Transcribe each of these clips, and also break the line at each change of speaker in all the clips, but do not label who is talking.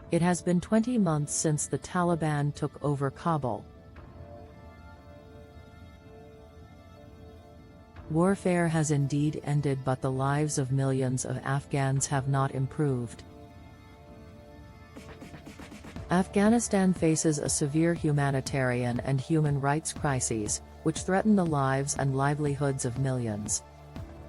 It has been 20 months since the Taliban took over Kabul. Warfare has indeed ended, but the lives of millions of Afghans have not improved. Afghanistan faces a severe humanitarian and human rights crises, which threaten the lives and livelihoods of millions.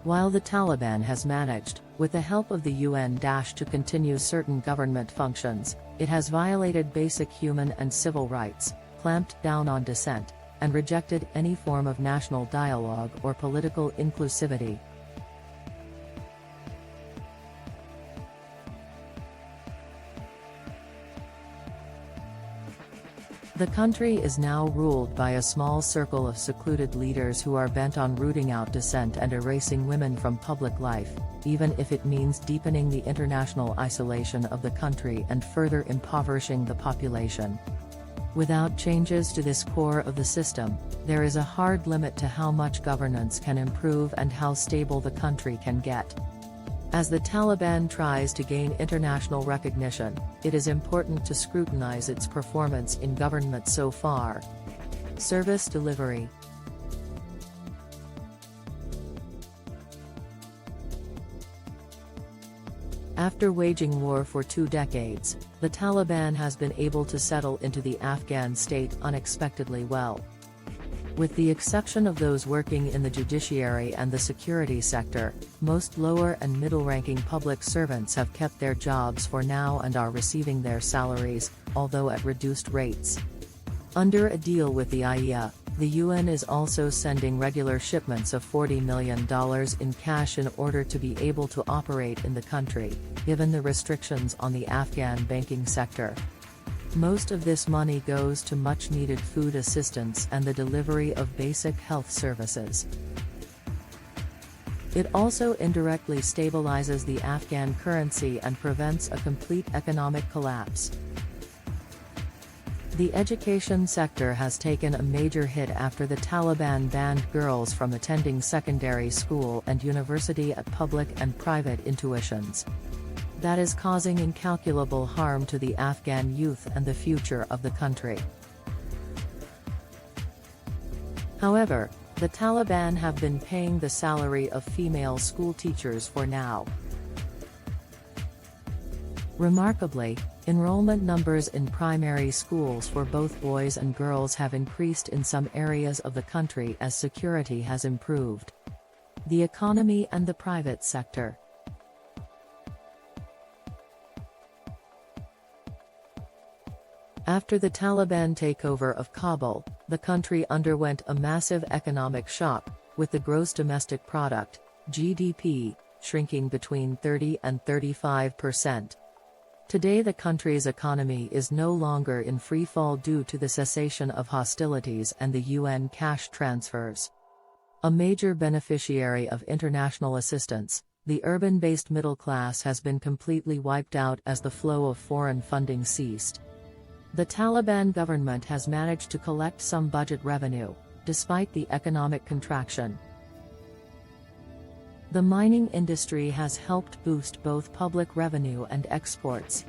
While the Taliban has managed, with the help of the UN, to continue certain government functions, it has violated basic human and civil rights, clamped down on dissent, and rejected any form of national dialogue or political inclusivity. The country is now ruled by a small circle of secluded leaders who are bent on rooting out dissent and erasing women from public life, even if it means deepening the international isolation of the country and further impoverishing the population. Without changes to this core of the system, there is a hard limit to how much governance can improve and how stable the country can get. As the Taliban tries to gain international recognition, it is important to scrutinize its performance in government so far. Service delivery. After waging war for 2 decades, the Taliban has been able to settle into the Afghan state unexpectedly well. With the exception of those working in the judiciary and the security sector, most lower and middle-ranking public servants have kept their jobs for now and are receiving their salaries, although at reduced rates. Under a deal with the alla, the UN is also sending regular shipments of $40 million in cash in order to be able to operate in the country, given the restrictions on the Afghan banking sector. Most of this money goes to much-needed food assistance and the delivery of basic health services. It also indirectly stabilizes the Afghan currency and prevents a complete economic collapse. The education sector has taken a major hit after the Taliban banned girls from attending secondary school and university at public and private tuitions. That is causing incalculable harm to the Afghan youth and the future of the country. However, the Taliban have been paying the salary of female school teachers for now. Remarkably, enrollment numbers in primary schools for both boys and girls have increased in some areas of the country as security has improved. The economy and the private sector. After the Taliban takeover of Kabul, the country underwent a massive economic shock, with the gross domestic product, GDP, shrinking between 30 and 35%. Today the country's economy is no longer in free fall due to the cessation of hostilities and the UN cash transfers. A major beneficiary of international assistance, the urban-based middle class has been completely wiped out as the flow of foreign funding ceased. The Taliban government has managed to collect some budget revenue, despite the economic contraction. The mining industry has helped boost both public revenue and exports.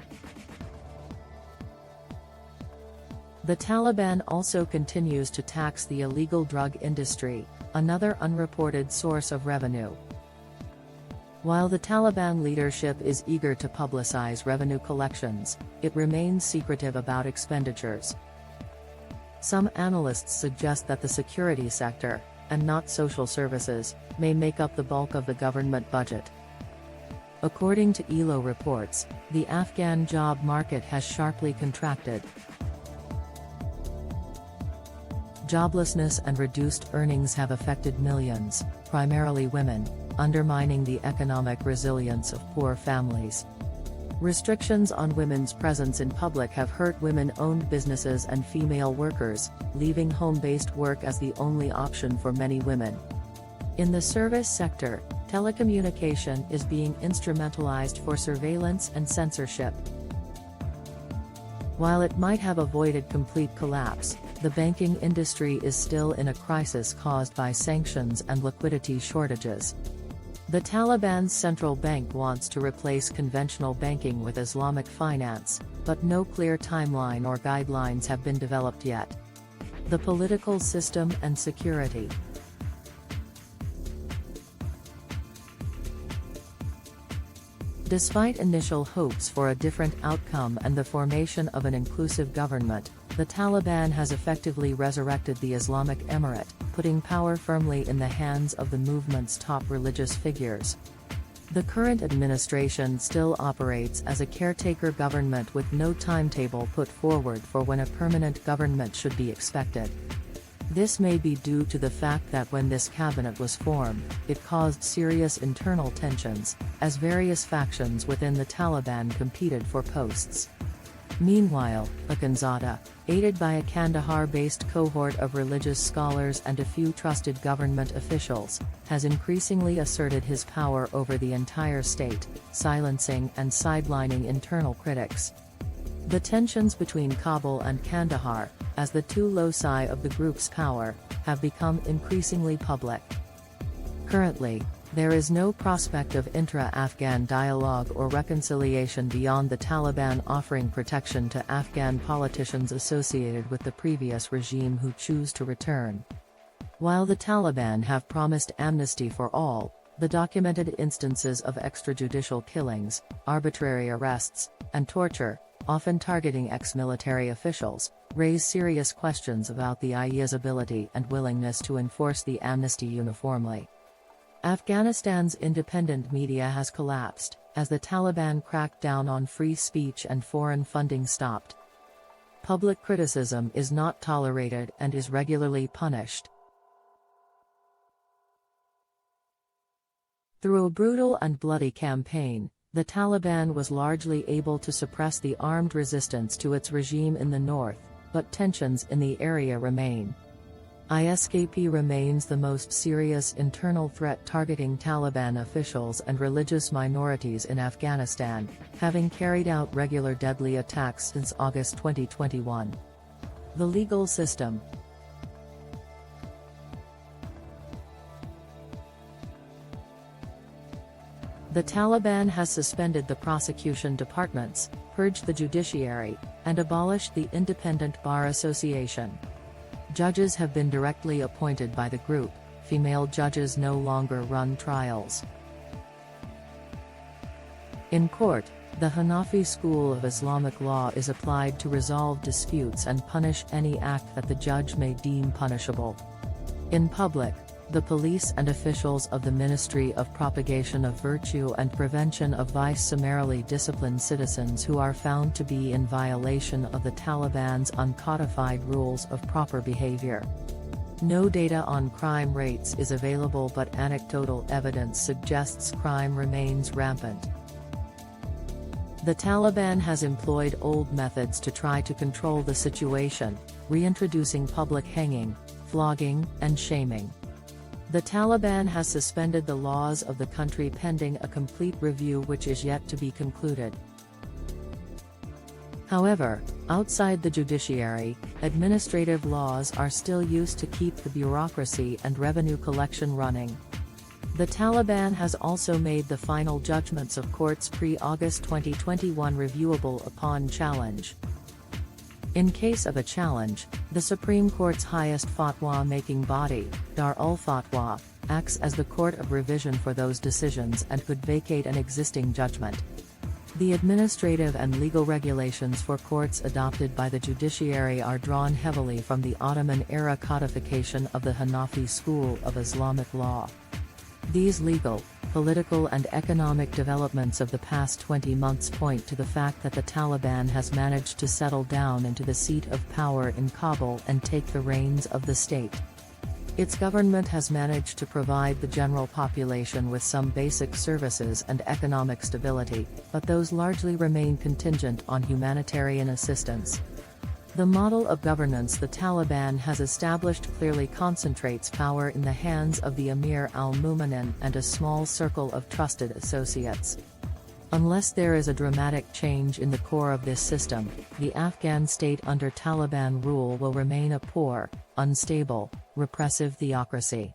The Taliban also continues to tax the illegal drug industry, another unreported source of revenue. While the Taliban leadership is eager to publicize revenue collections, it remains secretive about expenditures. Some analysts suggest that the security sector, and not social services, may make up the bulk of the government budget. According to ELO reports, the Afghan job market has sharply contracted. Joblessness and reduced earnings have affected millions, primarily women, undermining the economic resilience of poor families. Restrictions on women's presence in public have hurt women-owned businesses and female workers, leaving home-based work as the only option for many women. In the service sector, telecommunication is being instrumentalized for surveillance and censorship. While it might have avoided complete collapse, the banking industry is still in a crisis caused by sanctions and liquidity shortages. The Taliban's central bank wants to replace conventional banking with Islamic finance, but no clear timeline or guidelines have been developed yet. The political system and security. Despite initial hopes for a different outcome and the formation of an inclusive government, the Taliban has effectively resurrected the Islamic Emirate, putting power firmly in the hands of the movement's top religious figures. The current administration still operates as a caretaker government with no timetable put forward for when a permanent government should be expected. This may be due to the fact that when this cabinet was formed, it caused serious internal tensions, as various factions within the Taliban competed for posts. Meanwhile, Akhundzada, aided by a Kandahar-based cohort of religious scholars and a few trusted government officials, has increasingly asserted his power over the entire state, silencing and sidelining internal critics. The tensions between Kabul and Kandahar, as the two loci of the group's power, have become increasingly public. Currently, there is no prospect of intra-Afghan dialogue or reconciliation beyond the Taliban offering protection to Afghan politicians associated with the previous regime who choose to return. While the Taliban have promised amnesty for all, the documented instances of extrajudicial killings, arbitrary arrests, and torture, often targeting ex-military officials, raise serious questions about the IEA's ability and willingness to enforce the amnesty uniformly. Afghanistan's independent media has collapsed, as the Taliban cracked down on free speech and foreign funding stopped. Public criticism is not tolerated and is regularly punished. Through a brutal and bloody campaign, the Taliban was largely able to suppress the armed resistance to its regime in the north, but tensions in the area remain. ISKP remains the most serious internal threat targeting Taliban officials and religious minorities in Afghanistan, having carried out regular deadly attacks since August 2021. The legal system. The Taliban has suspended the prosecution departments, purged the judiciary, and abolished the Independent Bar Association. Judges have been directly appointed by the group. Female judges no longer run trials. In court, the Hanafi school of Islamic law is applied to resolve disputes and punish any act that the judge may deem punishable. In public, the police and officials of the Ministry of Propagation of Virtue and Prevention of Vice summarily discipline citizens who are found to be in violation of the Taliban's uncodified rules of proper behavior. No data on crime rates is available, but anecdotal evidence suggests crime remains rampant. The Taliban has employed old methods to try to control the situation, reintroducing public hanging, flogging, and shaming. The Taliban has suspended the laws of the country pending a complete review which is yet to be concluded. However, outside the judiciary, administrative laws are still used to keep the bureaucracy and revenue collection running. The Taliban has also made the final judgments of courts pre-August 2021 reviewable upon challenge. In case of a challenge, the Supreme Court's highest fatwa-making body, Dar-ul-Fatwa, acts as the court of revision for those decisions and could vacate an existing judgment. The administrative and legal regulations for courts adopted by the judiciary are drawn heavily from the Ottoman-era codification of the Hanafi school of Islamic law. These legal, political and economic developments of the past 20 months point to the fact that the Taliban has managed to settle down into the seat of power in Kabul and take the reins of the state. Its government has managed to provide the general population with some basic services and economic stability, but those largely remain contingent on humanitarian assistance. The model of governance the Taliban has established clearly concentrates power in the hands of the Emir al-Mu'minin and a small circle of trusted associates. Unless there is a dramatic change in the core of this system, the Afghan state under Taliban rule will remain a poor, unstable, repressive theocracy.